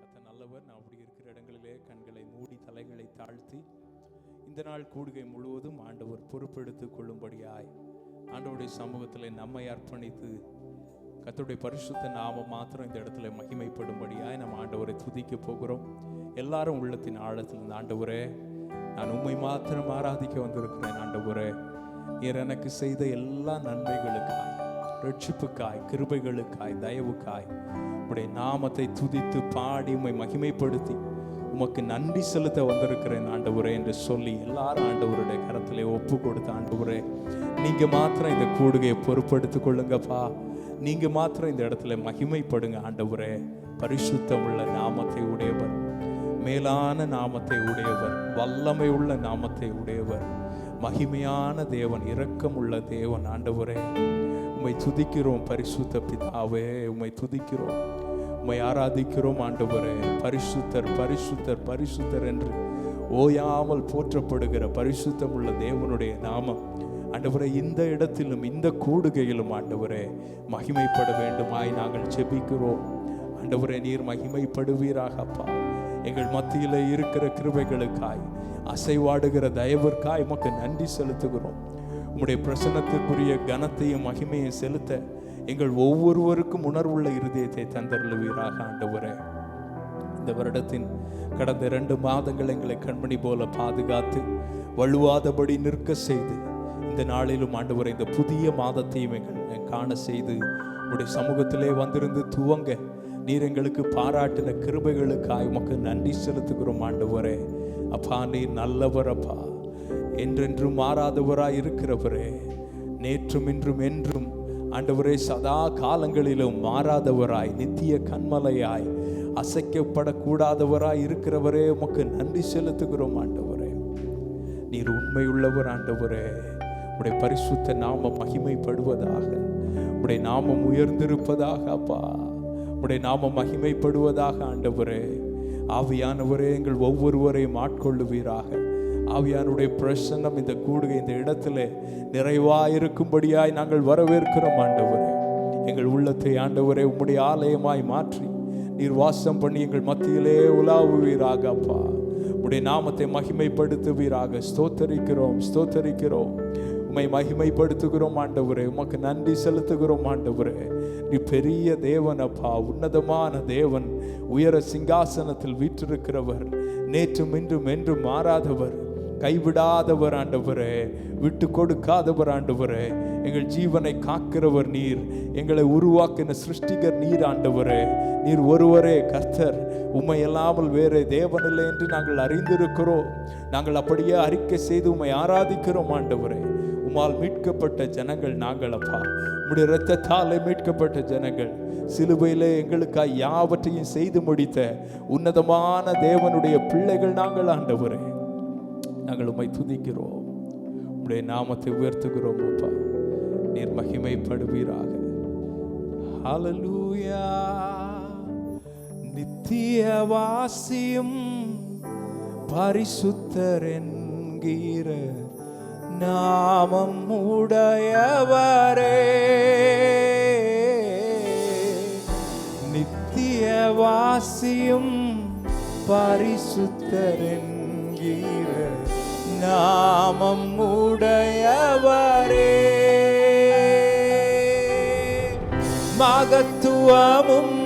கர்த்தர் நல்லவர். நான் அப்படி இருக்கிற இடங்களிலே கண்களை மூடி தலைகளை தாழ்த்தி இந்த நாள் கூடுகை முழுவதும் ஆண்டவர் பொறுப்பெடுத்துக் கொள்ளும்படியாய் ஆண்டவருடைய சமூகத்தில் நம்மை அர்ப்பணித்து கர்த்தருடைய பரிசுத்த நாமம் மாத்திரம் இந்த இடத்துல மகிமைப்படும்படியாய் நம்ம ஆண்டவரை துதிக்க போகிறோம். எல்லாரும் உள்ளத்தின் ஆழத்தில் இந்த ஆண்டவரே, நான் உம்மை மாத்திரம் ஆராதிக்க வந்திருக்கிறேன். ஆண்டவரே, நீர் எனக்கு செய்த எல்லா நன்மைகளுக்காய், ரட்சிப்புக்காய், கிருபைகளுக்காய், தயவுக்காய் உம்முடைய நாமத்தை துதித்து பாடி உம்மை மகிமைப்படுத்தி உமக்கு நன்றி செலுத்த வந்திருக்கிறேன் ஆண்டவரே என்று சொல்லி எல்லாரும் ஆண்டவருடைய கரத்திலே ஒப்பு கொடுத்த ஆண்டவரே, நீங்க மாத்திரம் இந்த கூடுகையை பொறுப்படுத்திக் கொள்ளுங்கப்பா. நீங்க மாத்திரம் இந்த இடத்துல மகிமைப்படுங்க ஆண்டவரே. பரிசுத்தம் உள்ள நாமத்தை உடையவர், மேலான நாமத்தை உடையவர், வல்லமை உள்ள நாமத்தை உடையவர், மகிமையான தேவன், இரக்கம் உள்ள தேவன் ஆண்டவரே. உம்மை துதிக்கிறோம் பரிசுத்த பிதாவே, உம்மை துதிக்கிறோம், உம்மை ஆராதிக்கிறோம் ஆண்டவரே. பரிசுத்தர் பரிசுத்தர் பரிசுத்தர் என்று ஓயாமல் போற்றப்படுகிற பரிசுத்தம் உள்ள தேவனுடைய நாமம் ஆண்டவரே இந்த இடத்திலும் இந்த கூடுகையிலும் ஆண்டவரே மகிமைப்பட வேண்டுமாய் நாங்கள் ஜெபிக்கிறோம். ஆண்டவரே, நீர் மகிமைப்படுவீராக அப்பா. எங்கள் மத்தியில் இருக்கிற கிருபைகளுக்காய், அசைவாடுகிற தயவிற்காய் உமக்கு நன்றி செலுத்துகிறோம். உம்முடைய பிரசன்னத்திற்குரிய கனத்தையும் மகிமையை செலுத்த எங்கள் ஒவ்வொருவருக்கும் உணர்வுள்ள இருதயத்தை தந்தருளுவீராக ஆண்டவரே. இந்த வருடத்தின் கடந்த 2 மாதங்கள் எங்களை கண்மணி போல பாதுகாத்து வழுவாதபடி நிற்க செய்து இந்த நாளிலும் ஆண்டவரே இந்த புதிய மாதத்தையும் எங்கள் காண செய்து உடைய சமூகத்திலே வந்திருந்து துவங்க நீர் எங்களுக்கு பாராட்டின கிருபைகளுக்காய் உமக்கு நன்றி செலுத்துகிறோம் ஆண்டவரே. அப்பா, நீர் நல்லவர் அப்பா, என்றென்றும் மாறாதவராய் இருக்கிறவரே, நேற்றும் இன்றும் என்றும் ஆண்டவரே சதா காலங்களிலும் மாறாதவராய், நித்திய கண்மலையாய், அசைக்கப்படக்கூடாதவராய் இருக்கிறவரே, உமக்கு நன்றி செலுத்துகிறோம் ஆண்டவரே. நீர் உண்மையுள்ளவர் ஆண்டவரே. உடைய பரிசுத்த நாமம் மகிமைப்படுவதாக, உடைய நாமம் உயர்ந்திருப்பதாக அப்பா, உடைய நாமம் மகிமைப்படுவதாக ஆண்டவரே. ஆவியானவரே, எங்கள் ஒவ்வொருவரையும் ஆட்கொள்ளுவீராக. ஆவியானுடைய பிரசன்னம் இந்த கூடுகை இந்த இடத்துல நிறைவாயிருக்கும்படியாய் நாங்கள் வரவேற்கிறோம் ஆண்டவரே. எங்கள் உள்ளத்தை ஆண்டவரே உம்முடைய ஆலயமாய் மாற்றி நீர் வாசம் பண்ணி எங்கள் மத்தியிலே உலாவுவீராக அப்பா. உம்முடைய நாமத்தை மகிமைப்படுத்துவீராக. ஸ்தோத்தரிக்கிறோம் ஸ்தோத்தரிக்கிறோம், உம்மை மகிமைப்படுத்துகிறோம் ஆண்டவரே. உமக்கு நன்றி செலுத்துகிறோம் ஆண்டவரே. நீ பெரிய தேவன் அப்பா, உன்னதமான தேவன், உயர சிங்காசனத்தில் வீற்றிருக்கிறவர், நேற்றும் இன்றும் என்றும் மாறாதவர், கைவிடாதவர் ஆண்டவரே, விட்டு கொடுக்காதவர் ஆண்டவரே. எங்கள் ஜீவனை காக்கிறவர் நீர், எங்களை உருவாக்கின சிருஷ்டிகர் நீர் ஆண்டவரே. நீர் ஒருவரே கர்த்தர், உம்மை அல்லாமல் வேறே தேவனில்லை என்று நாங்கள் அறிந்திருக்கிறோம். நாங்கள் அப்படியே அறிக்கை செய்து உம்மை ஆராதிக்கிறோம் ஆண்டவரே. உம்மால் மீட்கப்பட்ட ஜனங்கள் நாங்கள் அப்பா, உம்முடைய இரத்தத்தாலே மீட்கப்பட்ட ஜனங்கள், சிலுவையிலே எங்களுக்காய் யாவற்றையும் செய்து முடித்த உன்னதமான தேவனுடைய பிள்ளைகள் நாங்கள் ஆண்டவரே. நாங்கள் உம்மை துதிக்கிறோம், உம்முடைய நாமத்தை உயர்த்துகிறோம் அப்பா. நீர் மகிமைப்படுவீராக. ஹல்லேலூயா. நித்திய வாசியும் பரிசுத்தர் என்கிற நாமம் உடையவரே, நித்திய வாசியும் பரிசுத்தர் என்கிற நாமம் உடையவரே, மகத்துவமும்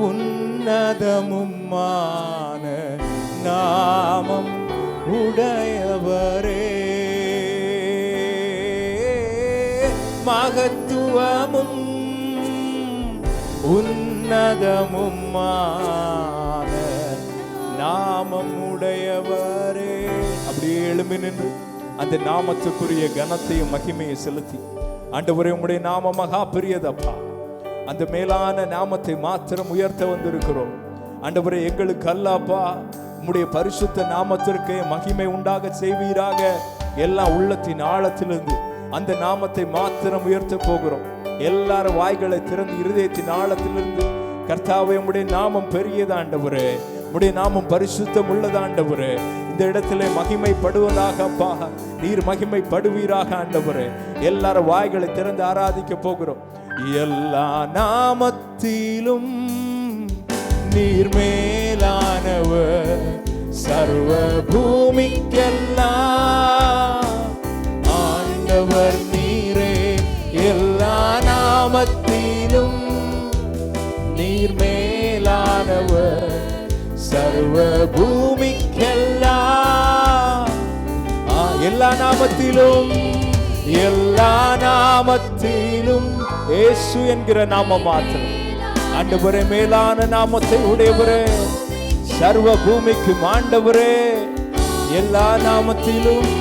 உன்னதமுமான நாமம் உடையவரே, மகத்துவமும் உன்னதமுமான நாமம் உடையவரே. அப்படியே எழும்பி நின்று அந்த நாமத்துக்குரிய கனத்தையும் மகிமையை செலுத்தி ஆண்டவரே, உம்முடைய நாமம் மகா பெரியதப்பா. அந்த மேலான நாமத்தை மாத்திரம் உயர்த்த வந்திருக்கிறோம் ஆண்டவரே. எங்களுக்கு அல்லப்பா, உம்முடைய பரிசுத்த நாமத்திற்கு மகிமை உண்டாக செய்வீராக. எல்லா உள்ளத்தின் ஆழத்திலிருந்து அந்த நாமத்தை மாத்திரம் உயர்த்த போகிறோம். எல்லாரும் வாய்களை திறந்து இருதயத்தின் ஆழத்திலிருந்து கர்த்தாவே, உம்முடைய நாமம் பெரியது ஆண்டவரே, உம்முடைய நாமம் பரிசுத்தம் உள்ளது ஆண்டவரே. இந்த இடத்திலே மகிமைப்படுவதாக அப்பா, நீர் மகிமைப்படுவீராக ஆண்டவரே. எல்லாரும் வாய்களை திறந்து ஆராதிக்க போகிறோம். எல்லா நாமத்திலும் நீர் மேலானவர் சர்வ பூமிக்கெல்லாம். ஆண்டவர் நீரே எல்லா நாமத்திலும் நீர் மேலானவர் சர்வ பூமிக்கெல்லாம். எல்லா நாமத்திலும் எல்லா நாமத்திலும் இயேசு என்கிற நாமம் மாத்திரம். ஆண்டவரே மேலான நாமத்தை உடையவரே, சர்வ பூமிக்கும் ஆண்டவரே, எல்லா நாமத்திலும்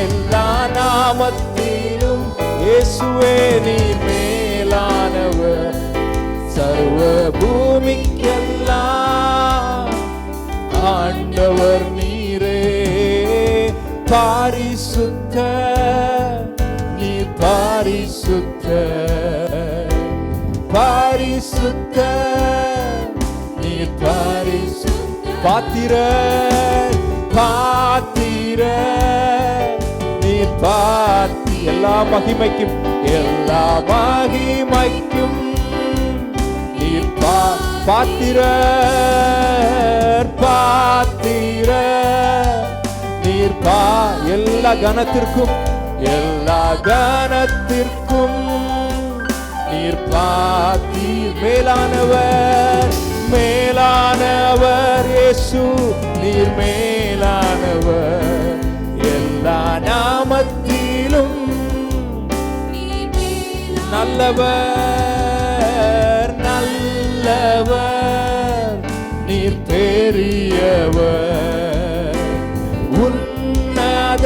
எல்லா நாமத்திலும் இயேசுவே நீர் மேலானவர் சர்வ பூமிக்கெல்லாம். ஆண்டவர் நீரே பரிசுத்த, நீர் பரிசுத்த பரிசுத்த, நீர் பரிசுத்த. பாத்திர பாத்திர நீர் பாத்தி, எல்லா மகிமைக்கும் எல்லா மகிமைக்கும் நீர் பாத்திர பாத்திர, நீர் எல்லா கனத்திற்கும் எல்லா கனத்திற்கும் நீர் பாத்தி. மேலானவர் மேலானவர் இயேசு, நீர் மேலானவர் எல்லா நாமத்திலும். நல்லவர் நல்லவர் நீர் பெரியவர், உன்னத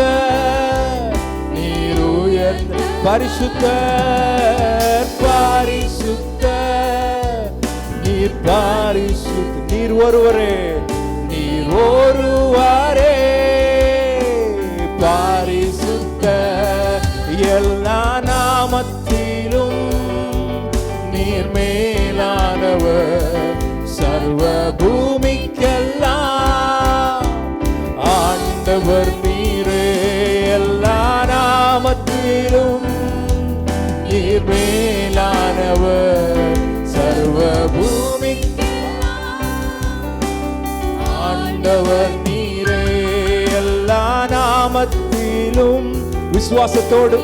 நீர் உயர்ந்த பரிசுத்தர் பரிசுத்தர், நீர் பரிசுத்த. நீர் ஒருவரே நீர் ஒருவரே பரிசுத்தர். எல்லா நாமத்திலும் நீர் மேலானவர் சர்வ பூமிக்கெல்லாம். ஆண்டவர் நீரே எல்லா நாமத்திலும் நீர் மேலானவர் சர்வ பூமிக்கெல்லாம். ஆண்டவர் நீரே எல்லா நாமத்திலும். விசுவாசத்தோடு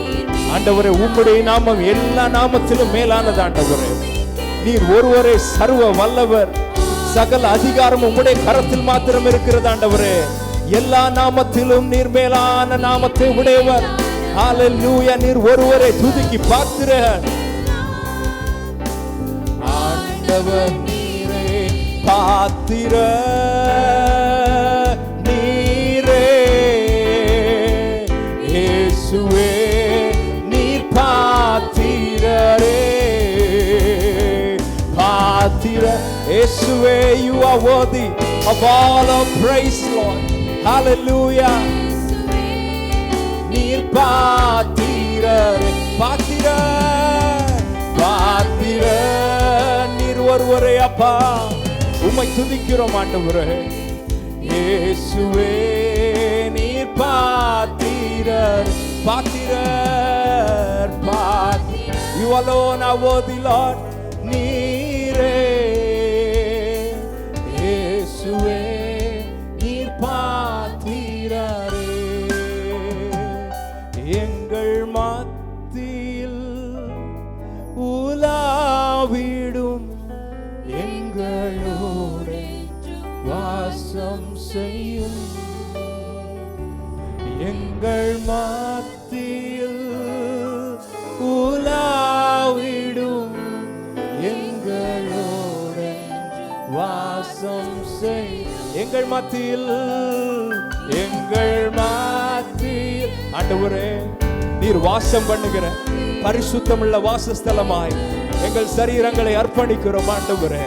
ஆண்டவரே, உம்முடைய நாமம் எல்லா நாமத்திலும் மேலானது. ஆண்டவரே நீர் ஒருவரே சர்வ வல்லவர், சகல அதிகாரம் உம்முடைய கரத்தில் மாத்திரம் இருக்கிறது. ஆண்டவரே எல்லா நாமத்திலும் நீர் மேலான நாமத்தை உடையவர். ஹல்லேலூயா. நீர் ஒருவரே துதிக்கு பாத்திரர். ஆண்டவர் நீரே பாத்திரர், நீரே இயேசுவே நீர் பாத்திரரே பாத்திரர். இயேசுவே, you are worthy of all our praise, Lord. Hallelujah. நீர் பாத்திரர் பாத்திரர் பாத்திரர், நீர் ஒருவரே அப்பா. உம்மை துதிக்கிறோம் ஆண்டவரே. இயேசுவே நீர் பாத்திரர் பாத்திரர் பாத்திரர். You alone are worthy, Lord. நீரே இயேசுவே நீர் பாத்திரரே. எங்கள் மத்தியில் உலாவிடும் எங்களோடு வாசம் செய்யும். எங்கள் மத்தியில் உலாவிடும் எங்களோடு வாசம் செய். எங்கள் மத்தியில் எங்கள் மத்தியில் ஆண்டவரே நீர் வாசம் பண்ணுகிற பரிசுத்தமுள்ள வாசஸ்தலமாய் எங்கள் சரீரங்களை அர்ப்பணிக்கிறோம். ஆண்டவரே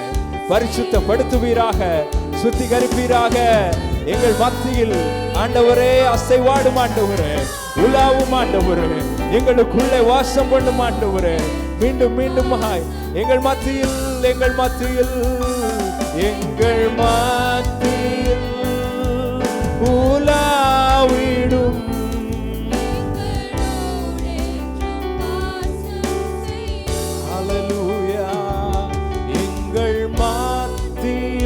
பரிசுத்தப்படுத்துவீராக, சுத்திகரிப்பீராக. எங்கள் மத்தியில் ஆண்டவரே அசைவாடும் ஆண்டவரே, உலாவும் ஆண்டவரே, எங்களுக்குள்ளே வாசம் பண்ணும் ஆண்டவரே. மீண்டும் மீண்டும் எங்கள் மத்தியில் எங்கள் மத்தியில் எங்கள் மத்தியில் உலாவிடும். ஹல்லேலூயா. எங்கள் மத்தியில்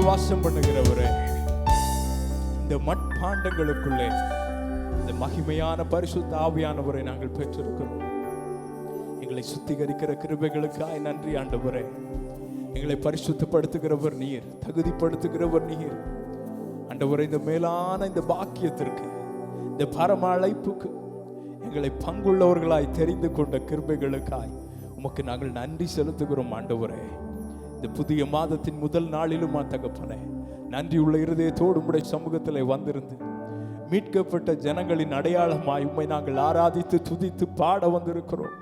வாசம் பண்ணுகிறவரே, இந்த மட்பாண்டங்களுக்குள்ளே இந்த மகிமையான பரிசுத்த ஆவியானவரை நாங்கள் பெற்றிருக்கிறோம். எங்களை சுத்திகரிக்கிற கிருபைகளுக்காய் நன்றி ஆண்டவரே. எங்களை பரிசுத்தப்படுத்துகிறவர் நீர், தகுதிப்படுத்துகிறவர் நீர் ஆண்டவரே. இந்த மேலான இந்த பாக்கியத்திற்கு, இந்த பரம அழைப்புக்கு எங்களை பங்குள்ளவர்களாய் தெரிந்து கொண்ட கிருபைகளுக்காய் உமக்கு நாங்கள் நன்றி செலுத்துகிறோம் ஆண்டவரே. இந்த புதிய மாதத்தின் முதல் நாளிலும் தகப்பனே, நன்றியுள்ள இருதயத்தோடு உம்முடைய சமூகத்தில் வந்திருந்து மீட்கப்பட்ட ஜனங்களின் அடையாளமாய் உம்மை நாங்கள் ஆராதித்து துதித்து பாட வந்திருக்கிறோம்.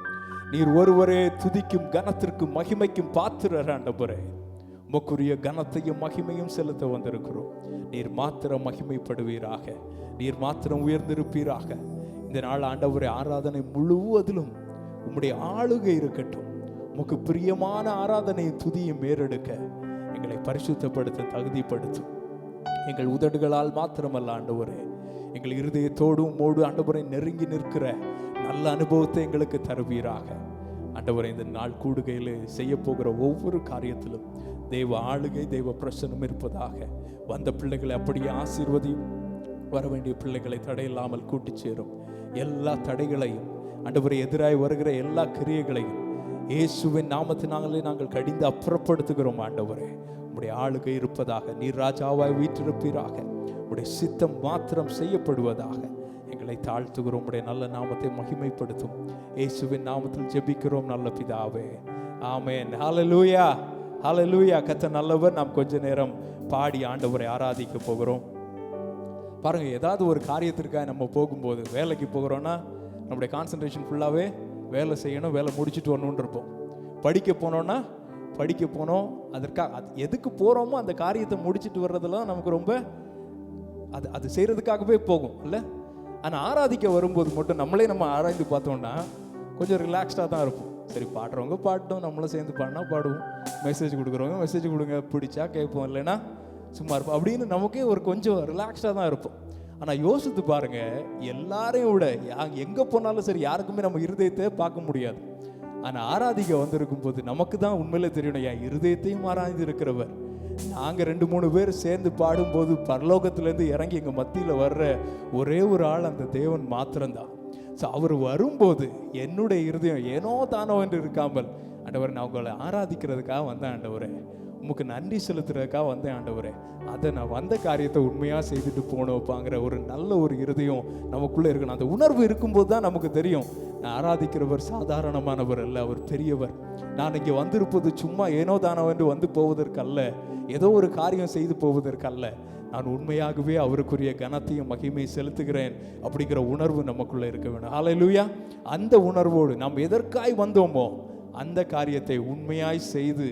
நீர் ஒருவரே துதிக்கும் கனத்திற்கும் மகிமைக்கும் பாத்திரர் ஆண்டவரே. உமக்குரிய கனத்தையும் மகிமையும் செலுத்த வந்திருக்கிறோம். நீர் மாத்திரம் மகிமைப்படுவீராக, நீர் மாத்திரம் உயர்ந்திருப்பீராக. இந்த நாள் ஆண்டவரே, ஆராதனை முழுவதிலும் உம்முடைய ஆளுகை இருக்கட்டும். உமக்கு பிரியமான ஆராதனையும் துதியும் ஏறெடுக்க எங்களை பரிசுத்தப்படுத்த தகுதிப்படுத்தும். எங்கள் உதடுகளால் மாத்திரமல்ல ஆண்டவரே, எங்கள் இருதயத்தோடும் உம்மோடு ஆண்டவரை நெருங்கி நிற்கிற நல்ல அனுபவத்தை எங்களுக்கு தருவீராக ஆண்டவரை. இந்த நாள் கூடுகையில் செய்ய போகிற ஒவ்வொரு காரியத்திலும் தெய்வ ஆளுகை, தெய்வ பிரசனம் இருப்பதாக. வந்த பிள்ளைகளை அப்படியே ஆசீர்வதியும். வர வேண்டிய பிள்ளைகளை தடையில்லாமல் கூட்டி சேரும். எல்லா தடைகளையும் ஆண்டவரை, எதிராய் வருகிற எல்லா கிரியைகளையும் இயேசுவின் நாமத்தினாலே நாங்கள் கடிந்து அப்புறப்படுத்துகிறோம் ஆண்டவரே. உம்முடைய ஆளுகை இருப்பதாக. நீர் ராஜாவாய் வீற்றிருப்பீராக. உம்முடைய சித்தம் மாத்திரம் செய்யப்படுவதாக. எங்களை தாழ்த்துகிறோம். உம்முடைய நல்ல நாமத்தை மகிமைப்படுத்தும். இயேசுவின் நாமத்தில் ஜெபிக்கிறோம் நல்ல பிதாவே, ஆமென். ஹல்லேலூயா, ஹல்லேலூயா. கர்த்தர் நல்லவர். நாம் கொஞ்ச நேரம் பாடி ஆண்டவரை ஆராதிக்க போகிறோம். பாருங்க, ஏதாவது ஒரு காரியத்திற்காக நம்ம போகும்போது, வேலைக்கு போகிறோன்னா நம்முடைய கான்சன்ட்ரேஷன் ஃபுல்லாகவே வேலை செய்யணும், வேலை முடிச்சுட்டு வரணுன்னு இருப்போம். படிக்க போனோன்னா படிக்க போனோம், அதற்காக எதுக்கு போகிறோமோ அந்த காரியத்தை முடிச்சுட்டு வர்றதெல்லாம் நமக்கு ரொம்ப அது செய்கிறதுக்காகவே போகும் இல்லை. ஆனால் ஆராதிக்க வரும்போது மட்டும் நம்ம ஆராய்ந்து பார்த்தோம்னா கொஞ்சம் ரிலாக்ஸ்டாக தான் இருப்போம். சரி, பாடுறவங்க பாட்டோம், நம்மளும் சேர்ந்து பாடினா பாடுவோம், மெசேஜ் கொடுக்குறவங்க மெசேஜ் கொடுங்க, பிடிச்சா கேட்போம், இல்லைன்னா சும்மா இருப்போம் அப்படின்னு நமக்கே ஒரு கொஞ்சம் ரிலாக்ஸ்டாக தான் இருப்போம். ஆனால் யோசித்து பாருங்க, எல்லாரையும் விட எங்கே போனாலும் சரி யாருக்குமே நம்ம இருதயத்தை பார்க்க முடியாது. ஆனால் ஆராதிக்க வந்திருக்கும் போது நமக்கு தான் உண்மையிலே தெரியணும், என் இருதயத்தையும் ஆராய்ந்து இருக்கிறவர். நாங்கள் 2-3 பேர் சேர்ந்து பாடும்போது பரலோகத்திலேருந்து இறங்கி எங்கள் மத்தியில் வர்ற ஒரே ஒரு ஆள் அந்த தேவன் மாத்திரம்தான். ஸோ அவர் வரும்போது என்னுடைய இருதயம் ஏனோ தானோ என்று இருக்காமல், ஆண்டவரை நான் உங்களை ஆராதிக்கிறதுக்காக வந்தேன் ஆண்டவரே, உமக்கு நன்றி செலுத்துறதுக்காக வந்தேன் ஆண்டவரே, அதை நான் வந்த காரியத்தை உண்மையாக செய்துட்டு போனோப்பாங்கிற ஒரு நல்ல ஒரு இருதயம் நமக்குள்ளே இருக்கணும். அந்த உணர்வு இருக்கும்போது தான் நமக்கு தெரியும், நான் ஆராதிக்கிறவர் சாதாரணமானவர் அல்ல, அவர் பெரியவர். நான் இங்கே வந்திருப்பது சும்மா ஏனோ தானோ என்று வந்து போவதற்கல்ல, ஏதோ ஒரு காரியம் செய்து போவதற்கல்ல, நான் உண்மையாகவே அவருக்குரிய கனத்தையும் மகிமையை செலுத்துகிறேன் அப்படிங்கிற உணர்வு நமக்குள்ளே இருக்க வேண்டும். ஹல்லேலூயா. அந்த உணர்வோடு நாம் எதற்காய் வந்தோமோ அந்த காரியத்தை உண்மையாய் செய்து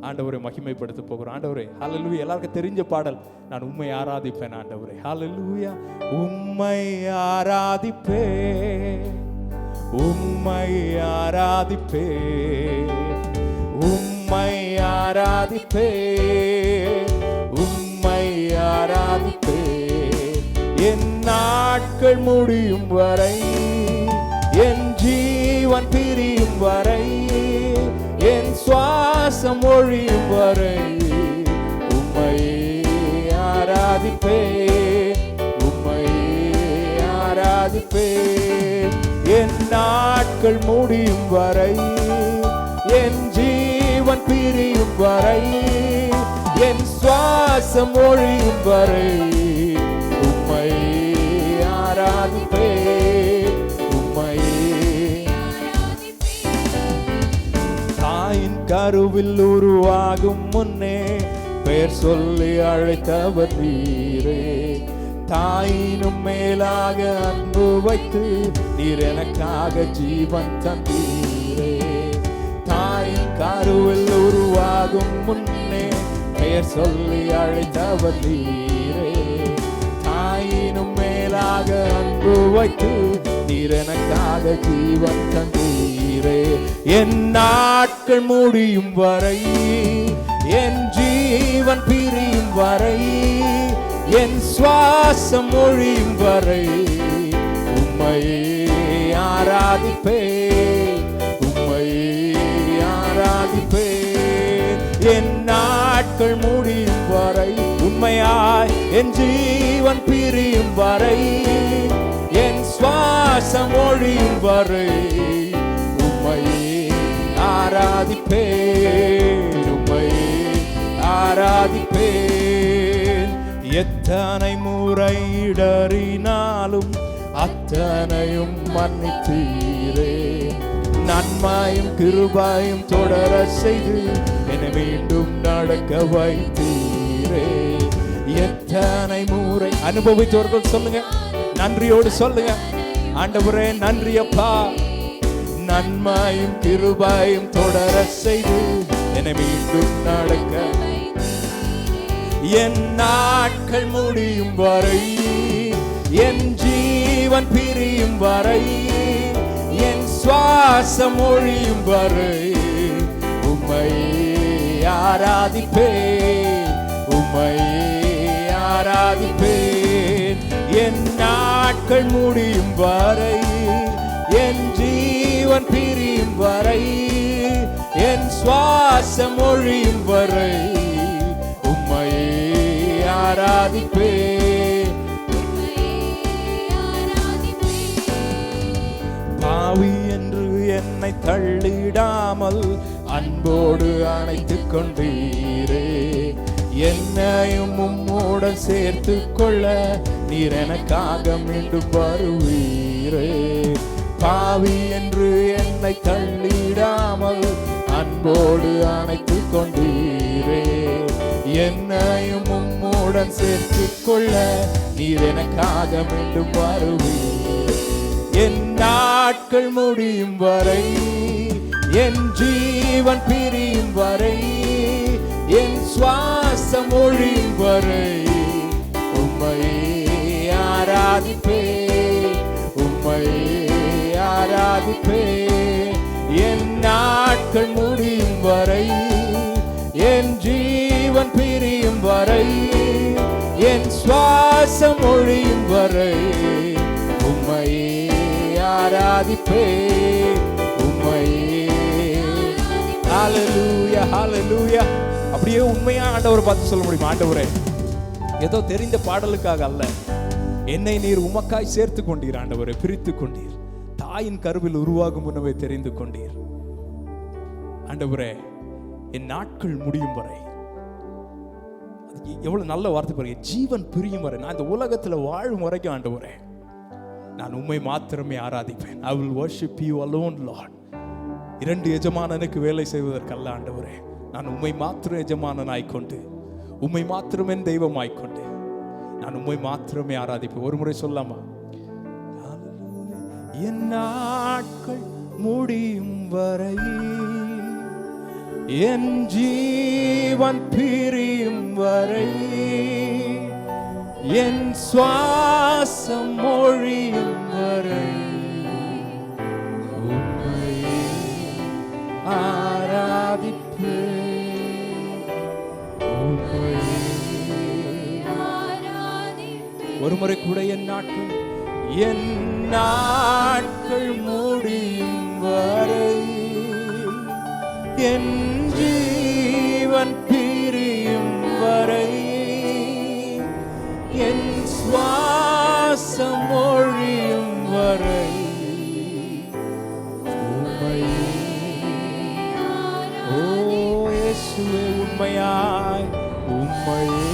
ஆண்டவரை மகிமைப்படுத்த போகிறோம். ஆண்டவரே ஹல்லேலூயா. எல்லாருக்கும் தெரிஞ்ச பாடல், நான் உம்மை ஆராதிப்பேன் ஆண்டவரே. ஹல்லேலூயா. உம்மை ஆராதிப்பேன், உம்மை ஆராதிப்பேன், உம்மை ஆராதிப்பேன், உம்மை ஆராதிப்பேன். என் நாட்கள் முடியும் வரை, என் ஜீவன் பிரியும் வரை, என் சுவாசம் ஒழியும் வரை உம்மை ஆராதிப்பேன், உம்மை ஆராதிப்பேன். என் நாட்கள் முடியும் வரை, என் ஜீவன் பிரியும் வரை, என் சுவாசம் ஒழியும் வரை உம்மை ஆராதிப்பேன், உம்மை. தாயின் கருவில் உருவாகும் முன்னே பெயர் சொல்லி அழைத்தவர் நீரே. தாயினும் மேலாக அன்பு வைத்து நீர் எனக்காக ஜீவன் தந்தீரே. தாயின் கருவில் உருவாகும் முன்னே பெயர் சொல்லி அழைத்தவர் நீரே. தாயினும் மேலாக அன்பு வைத்து நீர் எனக்காக ஜீவன் தந்தீரே. என் நாட்கள் முடியும் வரை, என் ஜீவன் பிரியும் வரை, என் சுவாசம் ஒழியும் வரை உம்மை ஆராதிப்பேன், உம்மை ஆராதிப்பேன். என் நாட்கள் முடியும் வரை, உண்மையாய் என் ஜீவன் பிரியும் வரை, என் சுவாசம் ஒழியும் வரை உம்மையே ஆராதிப்பேன், உம்மையே ஆராதிப்பேன். எத்தனை முறை இடறினாலும் அத்தனையும் மன்னித்தீரே, நன்மையும் கிருபையும் தொடர செய்து என்னை மீண்டும் நடக்க வைத்தீரே. எத்தனை முறை அனுபவித்தவர்கள் சொல்லுங்க, நன்றியோடு சொல்லுங்க, ஆண்டவரே நன்றி அப்பா, நன்மையும் கிருபையும் தொடர செய்து என்னை மீண்டும் நடக்க, என் நாட்கள் முடியும் வரை, என் ஜீவன் பிரியும் வரை, என் சுவாசம் ஒழியும் வரை உம்மையே ஆராதிப்பேன், உம்மையே ஆராதிப்பேன். என் நாட்கள் முடியும் வரை, என் ஜீவன் பிரியும் வரை, என் சுவாசம் ஒழியும் வரை உம்மையே ஆராதிப்பேன். பாவி என்று என்னை தள்ளிடாமல் அன்போடு அணைத்துக் கொண்டீரே, என்னையும் உம்மோடு சேர்த்து கொள்ள நீர் எனக்காக மீண்டும் வருவீரே. பாவி என்று என்னை தள்ளிடாமல் அன்போடு அணைத்துக் கொண்டீரே, என்னையும் உம்முடன் சேர்த்து கொள்ள நீர் எனக்காக மீண்டும் வருவீர். என் நாட்கள் முடியும் வரை, என் ஜீவன் பிரியும் வரை, என் சுவாசம் ஒழியும் வரை உம்மையே ஆராதிப்பேன், உம்மையே ஆராதிப்பேன். என் நாட்கள் முடியும் வரை, என் ஜீவன் பிரியும் வரை, என் சுவாசம் ஒழியும் வரை உம்மையே ஆராதிப்பேன், உம்மையே. ஹல்லேலூயா, ஹல்லேலூயா. அப்படியே உண்மையா ஆண்டவரை பார்த்து சொல்ல முடியுமா? ஆண்டவரே, ஏதோ தெரிந்த பாடலுக்காக அல்ல, என்னை நீர் உமக்காய் சேர்த்து கொண்டீர் ஆண்டவரே, பிரித்து கொண்டீர், தாயின் கருவில் உருவாகும் முன்னவே தெரிந்து கொண்டீர் ஆண்டவரே. என் நாட்கள் முடியும் வரை, எவ்வளவு நல்ல வார்த்தை பாருங்க, ஜீவன் பிரியும் வரை, நான் இந்த உலகத்தில் வாழும் வரைக்கும் ஆண்டவரே நான் உம்மை மாத்திரமே ஆராதிப்பேன். I will worship you alone Lord. இரண்டு எஜமானனுக்கு வேலை செய்வதற்கல்ல ஆண்டவரே, நான் உம்மை மாத்திரம் எஜமானனாய்க்கொண்டு, உம்மை மாத்திரம் என் தெய்வமாய்க்கொண்டு நான் உம்மை மாத்திரமே ஆராதிப்பேன். ஒரு முறை சொல்லாமா? என் நாட்கள் முடியும் வரை, என் ஜீவன் பிரியும் வரை, என் சுவாசம் ஒழியும் வரை உம்மையே ஆராதிப்பேன், உம்மையே. ஒரு முறை கூட என் நாட்கள் முடியும் வரை, என் ஜீவன் பிரியும் வரை, என் சுவாசம் ஒழியும் வரை உம்மையே. ஓ இயேசுவே, உண்மையாய் உம்மையே.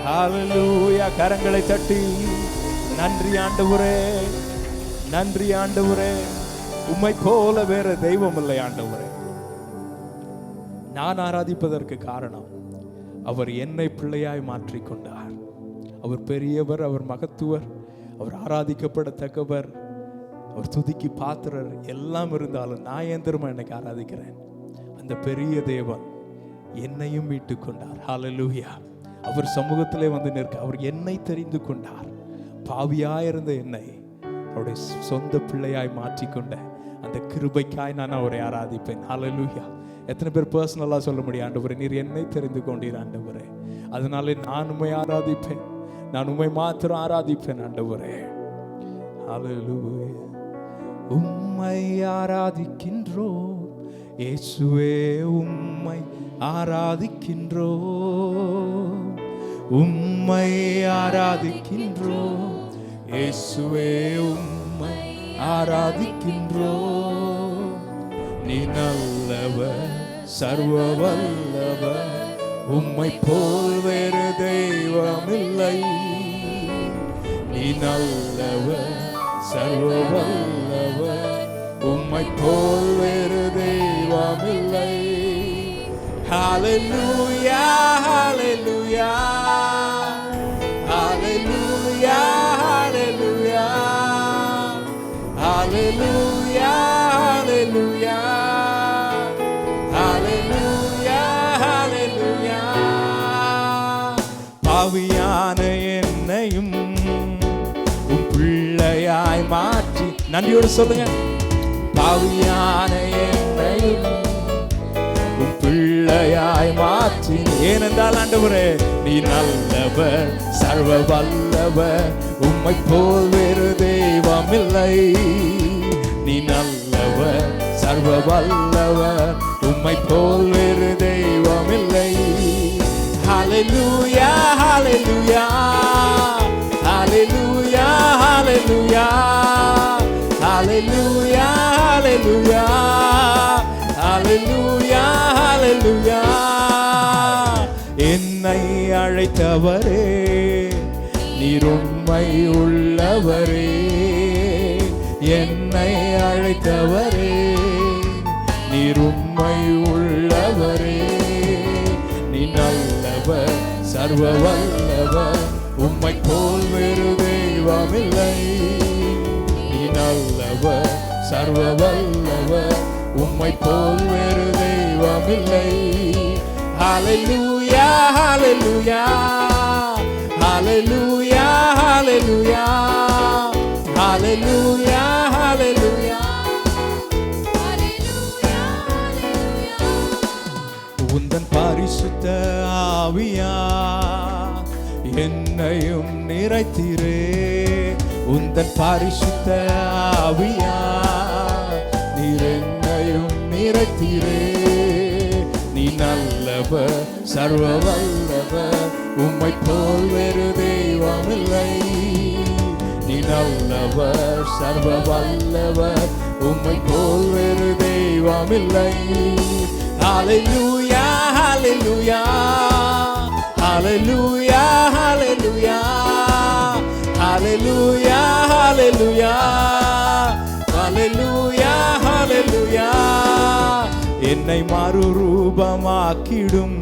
ஹல்லேலூயா. கரங்களை தட்டி நன்றி ஆண்டவரே, நன்றி ஆண்டவரே. உம்மை போல வேற தெய்வம் இல்லை ஆண்டவரே. நான் ஆராதிப்பதற்கு காரணம், அவர் என்னை பிள்ளையாய் மாற்றிக்கொண்டார். அவர் பெரியவர், அவர் மகத்துவர், அவர் ஆராதிக்கப்படத்தக்கவர், அவர் துதிக்கு பாத்திரர் எல்லாம் இருந்தாலும் நான் ஏன் திரும்ப என்னை ஆராதிக்கிறேன்? அந்த பெரிய தேவன் என்னையும் மீட்டு கொண்டார். ஹல்லேலூயா. அவர் சமூகத்திலே வந்து நிற்க அவர் என்னை தெரிந்து கொண்டார். பாவியாயிருந்த என்னை அவருடைய சொந்த பிள்ளையாய் மாற்றிக்கொண்ட அந்த கிருபைக்காய் நான் அவரை ஆராதிப்பேன். ஹல்லேலூயா. எத்தனை பேர் பர்சனலாக சொல்ல முடியும்? ஆண்டவரே, நீர் என்னை தெரிந்து கொண்டீர் ஆண்டவரே, அதனால நான் உம்மை ஆராதிப்பேன், நான் உம்மை மாத்திரம் ஆராதிப்பேன் ஆண்டவரே. ஹல்லேலூயா. உம்மை ஆராதிக்கின்றோம் இயேசுவே, உம்மை ஆராதிக்கின்றோம், உம்மை ஆராதிக்கின்றோம் இயேசுவே, உம்மை ஆராதிக்கின்றோம். நீ நல்லவர், சர்வ வல்லவர், உம்மை போல் வேறு தெய்வமில்லை. நீ நல்லவர், சர்வ வல்லவர், உம்மை போல் வேறு தெய்வமில்லை. ஹல்லேலூயா, ஹல்லேலூயா, ஹல்லேலூயா, ஹல்லேலூயா, ஹல்லேலூயா, ஹல்லேலூயா, ஹல்லேலூயா, ஹல்லேலூயா. பாவியான என்னையும் உம் பிள்ளையாய் மாற்றி, நன்றியோடு சொல்லுங்க. பாவியான என்னையும் உம் பிள்ளையாய் மாற்றி, ஏனென்றால் ஆண்டவரே நீ நல்லவர், சர்வ வல்லவர், உம்மை போல் வேறு தெய்வமில்லை. நீ நல்லவர், சர்வ வல்லவர், உம்மை போல் வேறு தெய்வமில்லை. ஹல்லேலூயா, ஹல்லேலூயா, ஹல்லேலூயா, ஹல்லேலூயா, ஹல்லேலூயா, ஹல்லேலூயா, ஹல்லேலூயா, ஹல்லேலூயா. என்னை அழைத்தவரே நீர் உண்மை உள்ளவரே, என்னை அழைத்தவரே நீர் உண்மை உள்ளவரே. நீ நல்லவர், சர்வ வல்லவர், உம்மை போல் வேறு தெய்வமில்லை. நீ நல்லவர், சர்வ வல்லவர், உம்மை போல் வேறு தெய்வமில்லை. ஹல்லேலூயா, ஹல்லேலூயா, ஹல்லேலூயா, ஹல்லேலூயா, ஹல்லேலூயா, ஹல்லேலூயா. உந்தன் பரிசுத்த ஆவியா என்னையும் நிறைத்திரே, உந்தன் பரிசுத்த ஆவியா நீர் என்னையும் நிறைத்திரே. நீ நல்லவர், சர்வ வல்லவர், உம்மை போல் வேறு தெய்வமில்லை. நீ நல்லவர், சர்வ வல்லவர், உம்மை போல் வேறு தெய்வமில்லை. ஹல்லேலூயா, ஹல்லேலூயா, ஹல்லேலூயா, ஹல்லேலூயா, ஹல்லேலூயா, ஹல்லேலூயா, ஹல்லேலூயா, ஹல்லேலூயா. என்னை மறுரூபமாக்கிடும்,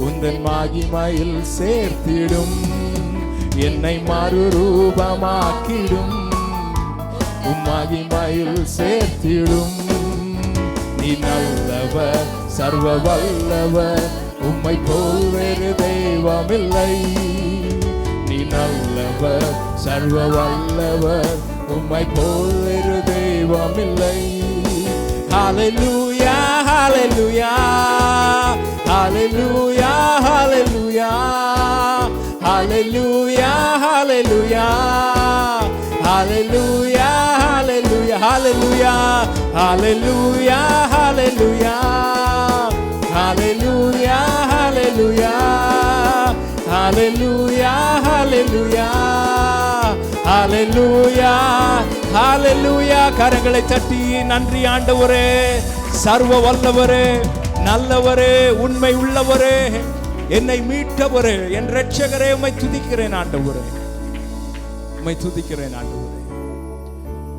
உந்தன் மகிமையில் சேர்த்திடும். என்னை மறுரூபமாக்கிடும், உம் மகிமையில் சேர்த்திடும். நீ நல்லவர், சர்வ வல்லவர், உம்மை போல் வேறு தெய்வமில்லை. நீ நல்லவர், சர்வ வல்லவர், உம்மை போல் வேறு தெய்வமில்லை. ஹல்லேலூயா, ஹல்லேலூயா, ஹல்லேலூயா, ஹல்லேலூயா, ஹல்லேலூயா, ஹல்லேலூயா, ஹல்லேலூயா, ஹல்லேலூயா, ஹல்லேலூயா, ஹல்லேலூயா, ஹல்லேலூயா, ஹல்லேலூயா, ஹல்லேலூயா, ஹல்லேலூயா, ஹல்லேலூயா, ஹல்லேலூயா, ஹல்லேலூயா. கரங்களை தட்டி நன்றி ஆண்டவரே, சர்வ வல்லவரே, நல்லவரே, உண்மை உள்ளவரே, என்னை மீட்டவரே, என் இரட்சகரே, உம்மை துதிக்கிறேன் ஆண்டவரே, உம்மை துதிக்கிறேன் ஆண்டவரே.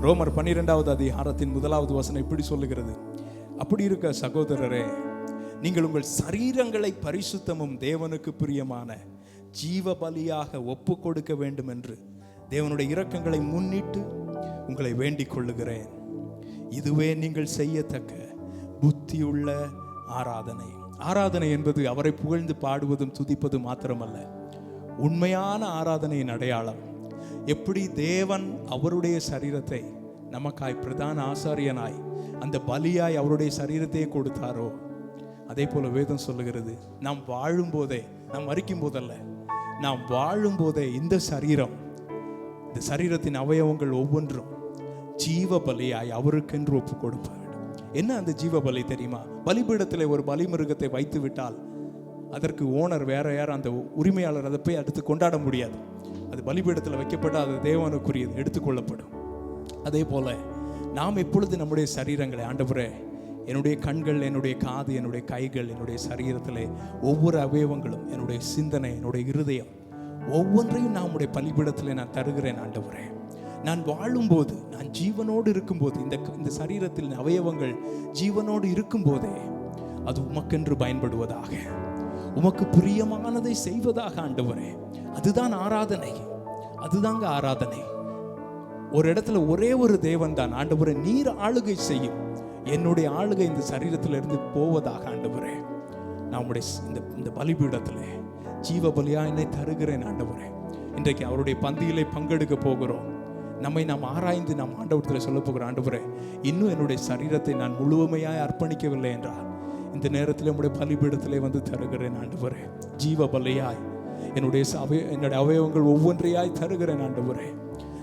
ரோமர் 12வது அதிகாரத்தின் 1வது வசனம் இப்படி சொல்லுகிறது, அப்படி இருக்க சகோதரரே, நீங்கள் உங்கள் சரீரங்களை பரிசுத்தமும் தேவனுக்கு பிரியமான ஜீவ பலியாக ஒப்பு கொடுக்க வேண்டும் என்று தேவனுடைய இரக்கங்களை முன்னிட்டு உங்களை வேண்டிக் கொள்ளுகிறேன். இதுவே நீங்கள் செய்யத்தக்க புத்தியுள்ள ஆராதனை. ஆராதனை என்பது அவரை புகழ்ந்து பாடுவதும் துதிப்பதும் மாத்திரமல்ல, உண்மையான ஆராதனையின் அடையாளம். எப்படி தேவன் அவருடைய சரீரத்தை நமக்காய் பிரதான ஆசாரியனாய் அந்த பலியாய் அவருடைய சரீரத்தையே கொடுத்தாரோ, அதே போல வேதம் சொல்லுகிறது, நாம் வாழும் போதே, நாம் மரிக்கும் போதல்ல, நாம் வாழும் போதே இந்த சரீரம், இந்த சரீரத்தின் அவயவங்கள் ஒவ்வொன்றும் ஜீவ பலியாய் அவருக்கென்று ஒப்பு கொடுப்பார். என்ன அந்த ஜீவ பலி தெரியுமா? பலிபீடத்தில் ஒரு பலிமிருகத்தை வைத்து விட்டால் அதற்கு ஓனர் வேற யாரும், அந்த உரிமையாளர் அதை போய் அடுத்து கொண்டாட முடியாது. அது பலிபீடத்தில் வைக்கப்பட்டால் அது தேவனுக்குரியது, எடுத்துக்கொள்ளப்படும். அதே போல நாம் எப்பொழுது நம்முடைய சரீரங்களை, ஆண்டவரே என்னுடைய கண்கள், என்னுடைய காது, என்னுடைய கைகள், என்னுடைய சரீரத்தில் ஒவ்வொரு அவயவங்களும், என்னுடைய சிந்தனை, என்னுடைய இருதயம், ஒவ்வொன்றையும் நான் உடைய பலிபீடத்தில் நான் தருகிறேன் ஆண்டவரே. நான் வாழும்போது, நான் ஜீவனோடு இருக்கும்போது, இந்த சரீரத்தில் அவயவங்கள் ஜீவனோடு இருக்கும்போதே அது உமக்கென்று பயன்படுவதாக, உமக்கு பிரியமானதை செய்வதாக ஆண்டவரே. அதுதான் ஆராதனை, அதுதாங்க ஆராதனை. ஒரு இடத்துல ஒரே ஒரு தேவன் தான் ஆண்டவரே, நீர் ஆளுகை செய்யும், என்னுடைய ஆளுகை இந்த சரீரத்திலிருந்து போவதாக ஆண்டவரே. நான் உடைய இந்த பலிபீடத்தில் ஜீவ பலியா என்னை தருகிறேன் ஆண்டவரே. இன்றைக்கு அவருடைய பந்தியிலே பங்கெடுக்க போகிறோம். நம்மை நாம் ஆராய்ந்து நாம் ஆண்டவரத்தில் சொல்ல போகிறோம், ஆண்டவரே இன்னும் என்னுடைய சரீரத்தை நான் முழுமையாய் அர்ப்பணிக்கவில்லை என்றால் இந்த நேரத்தில் நம்முடைய பலிபீடத்திலே வந்து தருகிறேன் ஆண்டவரே. ஜீவ பலியாய் என்னுடைய அவயவங்கள் ஒவ்வொன்றையாய் தருகிறேன் ஆண்டவரே.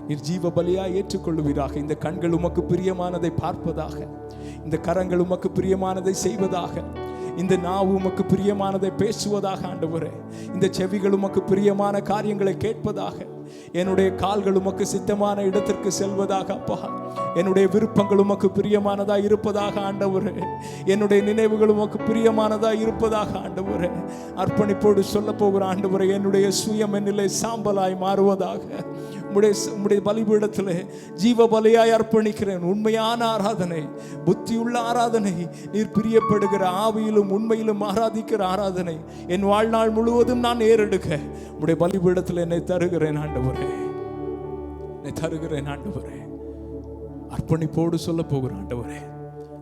நீர் ஜீவ பலியாய் ஏற்றுக்கொள்ளுவீராக. இந்த கண்கள் உமக்கு பிரியமானதை பார்ப்பதாக, இந்த கரங்கள் உமக்கு பிரியமானதை செய்வதாக, இந்த நாவு உமக்கு பிரியமானதை பேசுவதாக ஆண்டவரே. இந்த செவிகள் உமக்கு பிரியமான காரியங்களை கேட்பதாக, என்னுடைய கால்கள் உமக்கு சித்தமான இடத்திற்கு செல்வதாக அப்பா. என்னுடைய விருப்பங்கள் உமக்கு பிரியமானதாக இருப்பதாக ஆண்டவரே. என்னுடைய நினைவுகள் உமக்கு பிரியமானதாக இருப்பதாக ஆண்டவரே. அர்ப்பணிப்போடு சொல்ல போகிற ஆண்டவரே, என்னுடைய சுயம் என்னிலே சாம்பலாய் மாறுவதாக. உம்முடைய பலிபீடத்திலே ஜீவ பலியாய் அர்ப்பணிக்கிறேன். உண்மையான ஆராதனை, புத்தியுள்ள ஆராதனை, நீர் பிரியப்படுகிற ஆவியிலும் உண்மையிலும் ஆராதிக்கிற ஆராதனை என் வாழ்நாள் முழுவதும் நான் ஏறெடுக்க உம்முடைய பலிபீடத்தில் என்னை தருகிறேன் ஆண்டவரே, என்னை தருகிறேன் ஆண்டவரே. அர்ப்பணிப்போடு சொல்ல போகிற ஆண்டவரே,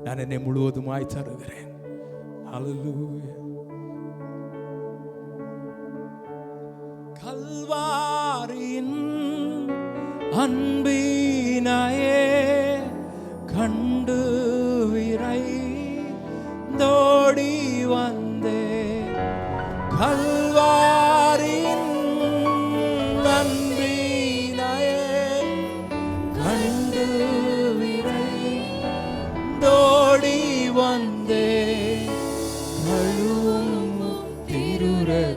நான் என்னை முழுவதுமாய் தருகிறேன். ஹல்லேலூயா. கல்வாரியின் அன்பினாயே கண்டு விரைந்தோடி வந்தே, கல்வாரியின் அன்பினாயே கண்டு விரைந்தோடி வந்தே, கழுவும் திருரத்தத்தாலே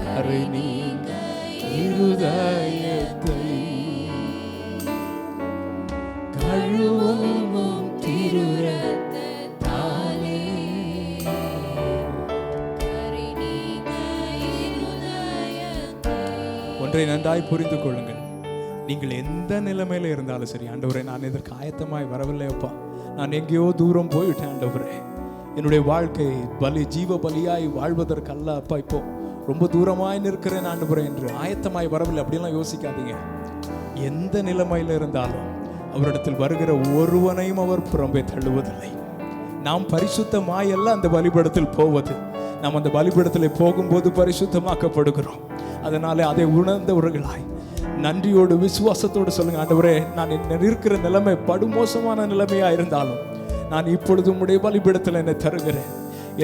கரை நீங்க இருதயத்தை, கழுவும் திருரத்தத்தாலே கரை நீங்க இருதயத்தை. ஒன்றை நன்றாய் புரிந்து கொள்ளுங்கள். நீங்கள் எந்த நிலைமையில இருந்தாலும் சரி, ஆண்டவரே நான் இதற்கு ஆயத்தமாய் வரவில்லையப்பா, நான் எங்கேயோ தூரம் போயிட்டேன் ஆண்டவரே, என்னுடைய வாழ்க்கை ஜீவ பலியாய் வாழ்வதற்கு அல்ல அப்பா, இப்போ ரொம்ப தூரமாய் நிற்கிறேன் ஆண்டவரே என்று ஆயத்தமாய் வரவில்லை அப்படிலாம் யோசிக்காதீங்க. எந்த நிலைமையில இருந்தாலும் அவரிடத்தில் வருகிற ஒருவனையும் அவர் புறம்பே தள்ளுவதில்லை. நாம் பரிசுத்தமாய் அல்ல அந்த பலிபீடத்தில் போவது, நாம் அந்த பலிபீடத்தில் போகும்போது பரிசுத்தமாக்கப்படுகிறோம். அதனாலே அதை உணர்ந்தவர்களாய் நன்றியோடு விசுவாசத்தோடு சொல்லுங்க, ஆண்டவரே நான் இருக்கிற நிலைமை படுமோசமான நிலைமையா இருந்தாலும் நான் இப்பொழுது உம்முடைய பலிபீடத்தில் என்னை தருகிறேன்.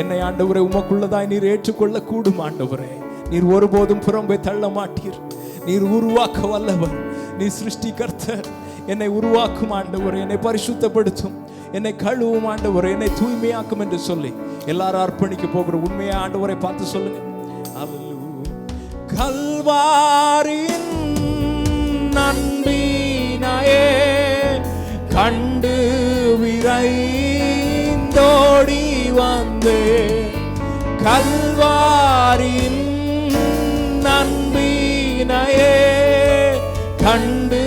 என்னை ஆண்டவரே உமக்குள்ளதாய் நீர் ஏற்றுக்கொள்ள கூடும் ஆண்டவரே. நீர் ஒருபோதும் புறம்பே தள்ள மாட்டீர். நீர் உருவாக்க வல்லவர், நீர் சிருஷ்டிகர்த்தர். என்னை உருவாக்கும் ஆண்டவரே, என்னை பரிசுத்தப்படுத்தும், என்னை கழுவும் ஆண்டவரே, என்னை தூய்மையாக்கும் என்று சொல்லி எல்லாரும் அர்ப்பணிக்க போகிற உண்மையா ஆண்டவரை பார்த்து சொல்லுங்க. கல்வாரியின் அன்பினாயே கண்டு விரைந்தோடி வந்தே, கல்வாரியின் அன்பினாயே கண்டு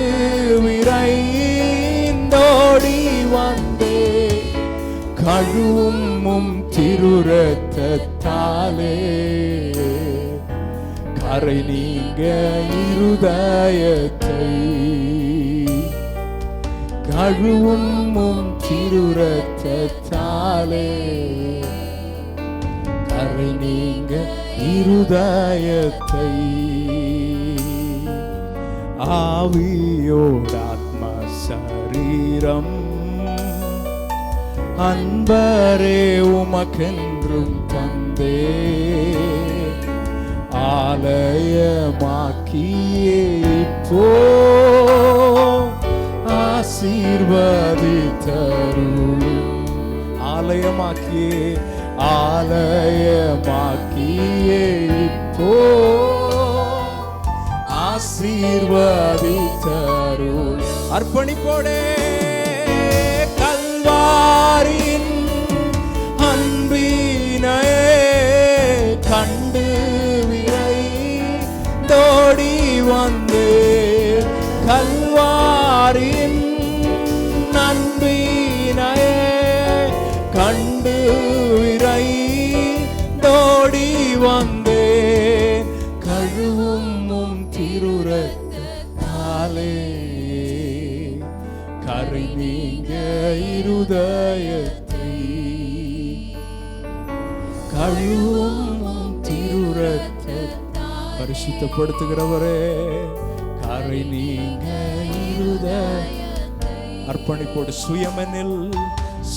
விரைந்தோடி வந்தே, கழுவும் திருரத்தத்தாலே கரை நீங்க இருதயத்தை, கழுவும் திருரத்தத்தாலே கரை நீங்க இருதயத்தை. ஆவியோடாத்ம சரீரம் அன்பரே உமக்கென்றும் தந்தே, ஆலயமாக்கியே இப்போ ஆசை ஆசீர்வதித்தருளும். ஆலயமாக்கியே ஆலயமாக்கியே இப்போ ஆசீர்வதித்தருளும். அர்ப்பணிப்போடே கல்வாரியின் அன்பினையே கண்டு விரைந்தோடி வந்தே. கல்வாரியின் அன்பினையே கண்டு விரைந்தோடி வந்தேன். கழுவும் உம் திருரத்தாலே கரை நீங்க இருதயத்தை. கழுவும் உம் திருரத்தால் பரிசுத்தப்படுத்துகிறவரே கரை நீங்க இருதயத்தை. அர்ப்பணிப்போடு சுயமெனில்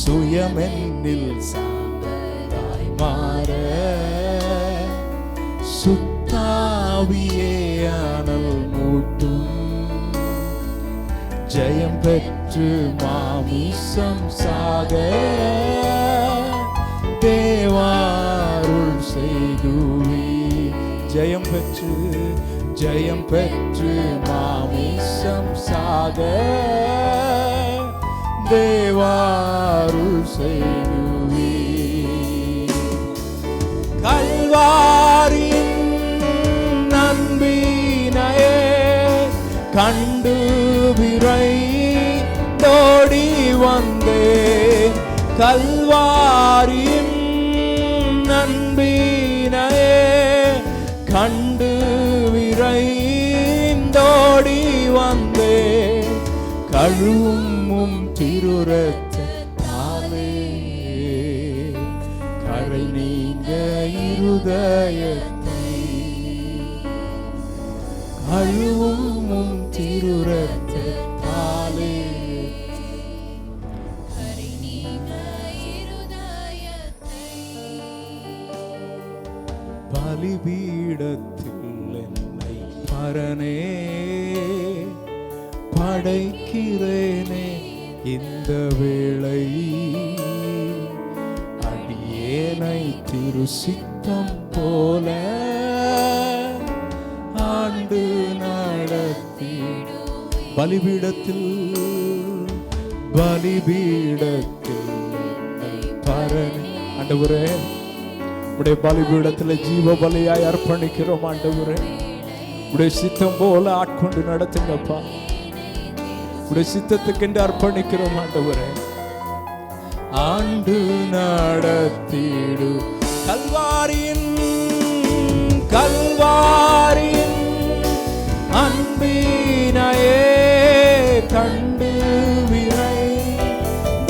சுயமென்னில் சாந்தராய் மாற சுத்தாவியே அனல் மூட்டும். ஜெயம் பெற்று மாமிசம் சாக தேவாருள் செய்குவி. ஜெயம் பெற்று மாமிசம் சாக தேவாருள் செய்குவி. கல்வாரியின் அன்பினையே கண்டு விரைந்தோடி வந்தேன். கல்வாரியின் அன்பினையே கண்டு விரைந்தோடி வந்தேன். கழுவும் திருரத்தாலே கரை நீங்க இருதயத்தை. கழுவும் திருரத்தாலே கரை நீங்க இருதயத்தை. பலிபீடத்தில் என்னை பரனே படைக்கிறேனே இந்த வேளை. அடியேனை திரு சித்தம் போல ஆண்டு நடத்தி. பலிபீடத்தில் பரனே ஆண்டவரே உடைய பலிபீடத்தில் ஜீவ பலியாய் அர்ப்பணிக்கிறோம். ஆண்டவரே உடைய சித்தம் போல ஆட்கொண்டு நடத்துங்கப்பா. உடைய சித்தத்துக்கு என்று அர்ப்பணிக்கிறோம். ஆண்டவரே ஆண்டு நடத்திடு. கல்வாரியின் அன்பினையே கண்டு விரைந்தோடி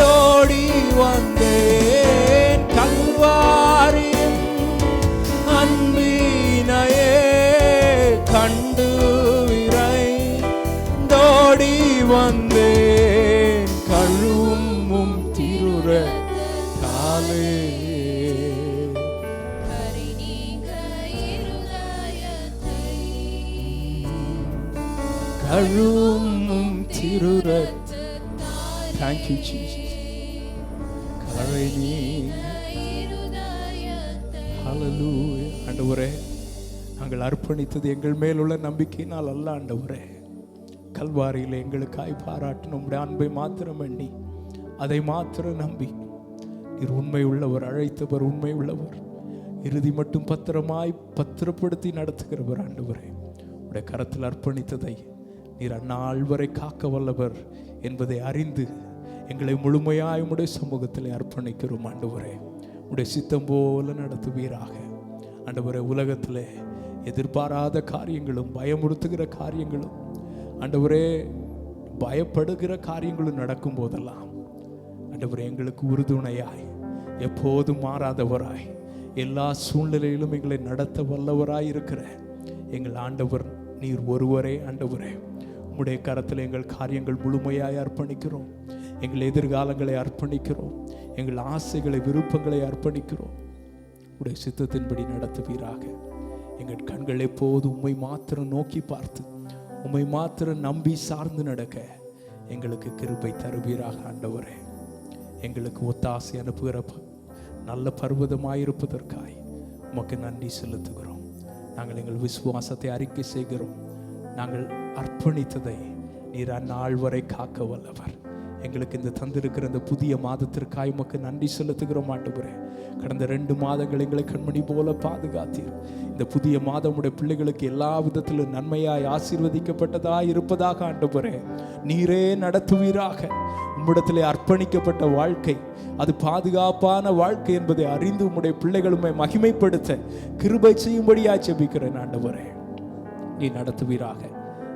வந்தேன். கல்வாரியின் அன்பினையே கண்டு விரைந்தோடி வந்தேன். கழுவும் திருரத்தாலே கழுவும் திருரத்தாலே. Thank you Jesus. கரை நீங்க. Hallelujah. ஆண்டவரே நாங்கள் அர்ப்பணித்தது எங்கள் மேலுள்ள நம்பிக்கையினால் அல்ல. ஆண்டவரே கல்வாரியில் எங்களுக்காய் பாராட்டின உம்முடைய அன்பை மாத்திரம் எண்ணி அதை மாத்திரம் நம்பி நீர் உண்மை உள்ளவர், அழைத்தவர் உண்மை உள்ளவர், இறுதி மட்டும் பத்திரப்படுத்தி நடத்துகிறவர். ஆண்டவரே உடைய கரத்தில் அர்ப்பணித்ததை நீர் அந்நாள் வரை காக்க வல்லவர் என்பதை அறிந்து எங்களை முழுமையாய் உடைய சமூகத்தில் அர்ப்பணிக்கிறோம். ஆண்டவரே உடைய சித்தம் போல நடத்துவீராக. ஆண்டவரே உலகத்தில் எதிர்பாராத காரியங்களும் பயமுறுத்துகிற காரியங்களும் ஆண்டவரே பயப்படுகிற காரியங்களும் நடக்கும் போதெல்லாம் ஆண்டவரே எங்களுக்கு உறுதுணையாய் எப்போதும் மாறாதவராய் எல்லா சூழ்நிலையிலும் எங்களை நடத்த வல்லவராய் இருக்கிற எங்கள் ஆண்டவர் நீர் ஒருவரே. ஆண்டவரே உம்முடைய கரத்தில் எங்கள் காரியங்கள் முழுமையாய் அர்ப்பணிக்கிறோம். எங்கள் எதிர்காலங்களை அர்ப்பணிக்கிறோம். எங்கள் ஆசைகளை விருப்பங்களை அர்ப்பணிக்கிறோம். உடைய சித்தத்தின்படி நடத்துவீராக. எங்கள் கண்கள் எப்போது உம்மை மாத்திரம் நோக்கி பார்த்து உம்மை மாத்திரம் நம்பி சார்ந்து நடக்க எங்களுக்கு கிருபை தருவீராக ஆண்டவரே. எங்களுக்கு ஒத்தாசை அனுப்புகிற நல்ல பர்வதமாயிருப்பதற்காய் உமக்கு நன்றி செலுத்துகிறோம். நாங்கள் எங்கள் விசுவாசத்தை அறிக்கை செய்கிறோம். நாங்கள் அர்ப்பணித்ததை நீர் அந்நாள் வரை காக்க வல்லவர். எங்களுக்கு இந்த தந்திருக்கிற இந்த புதிய மாதத்திற்காய் உமக்கு நன்றி செலுத்துகிறோம் ஆண்டவரே. கடந்த 2 மாதங்கள் எங்களை கண்மணி போல பாதுகாத்தீர். இந்த புதிய மாதம் உடைய பிள்ளைகளுக்கு எல்லா விதத்திலும் நன்மையாய் ஆசீர்வதிக்கப்பட்டதாய் இருப்பதாக ஆண்டவரே நீரே நடத்துவீராக. உம்மிடத்திலே அர்ப்பணிக்கப்பட்ட வாழ்க்கை அது பாதுகாப்பான வாழ்க்கை என்பதை அறிந்து உம்முடைய பிள்ளைகளுமே மகிமைப்படுத்த கிருபை செய்யும்படியாய் ஜெபிக்கிறேன் ஆண்டவரே. நீ நடத்துவீராக.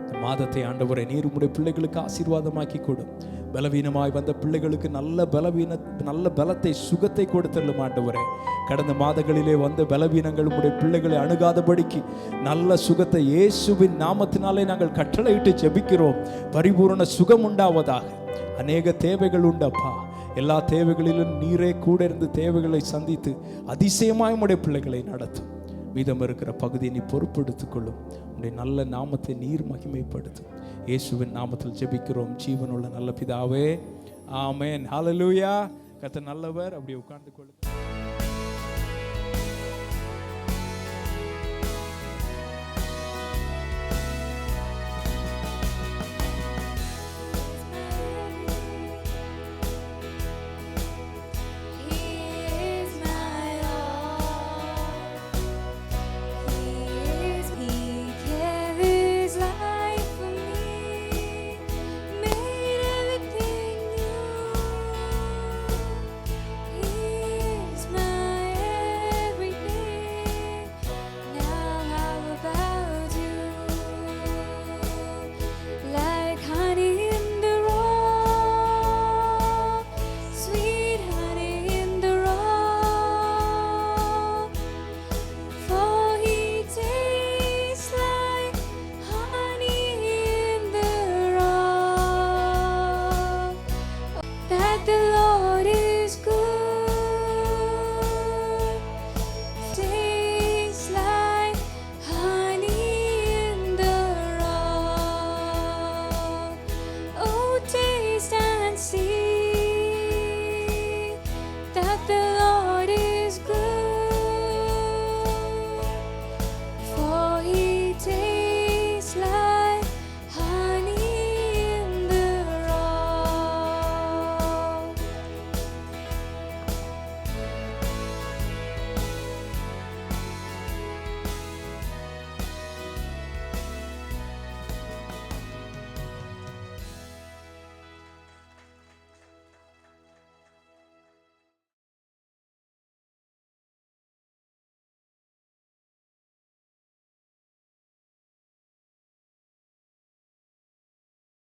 இந்த மாதத்தை ஆண்டவரே நீர் உம்முடைய பிள்ளைகளுக்கு ஆசீர்வாதமாக்கி கொடும். பலவீனமாய் வந்த பிள்ளைகளுக்கு நல்ல பலத்தை சுகத்தை கொடுத்தள்ளும் ஆண்டவரே. கடந்த மாதங்களிலே வந்த பலவீனங்கள் உம்முடைய பிள்ளைகளை அணுகாதபடிக்கு நல்ல சுகத்தை இயேசுவின் நாமத்தினாலே நாங்கள் கட்டளையிட்டு ஜெபிக்கிறோம். பரிபூரண சுகம் உண்டாவதாக. அநேக தேவைகள் உண்டப்பா. எல்லா தேவைகளிலும் நீரே கூட இருந்து தேவைகளை சந்தித்து அதிசயமாய் உம்முடைய பிள்ளைகளை நடத்தும். மீதம் இருக்கிற பகுதியை நீ பொறுப்பெடுத்துக் கொள்ளும். உன்னுடைய நல்ல நாமத்தை நீர் மகிமைப்படுத்தும். இயேசுவின் நாமத்தில் ஜெபிக்கிறோம் ஜீவனுள்ள நல்ல பிதாவே, ஆமென். ஹல்லேலூயா. கர்த்தர் நல்லவர். அப்படியே உட்கார்ந்து கொள்ளும்.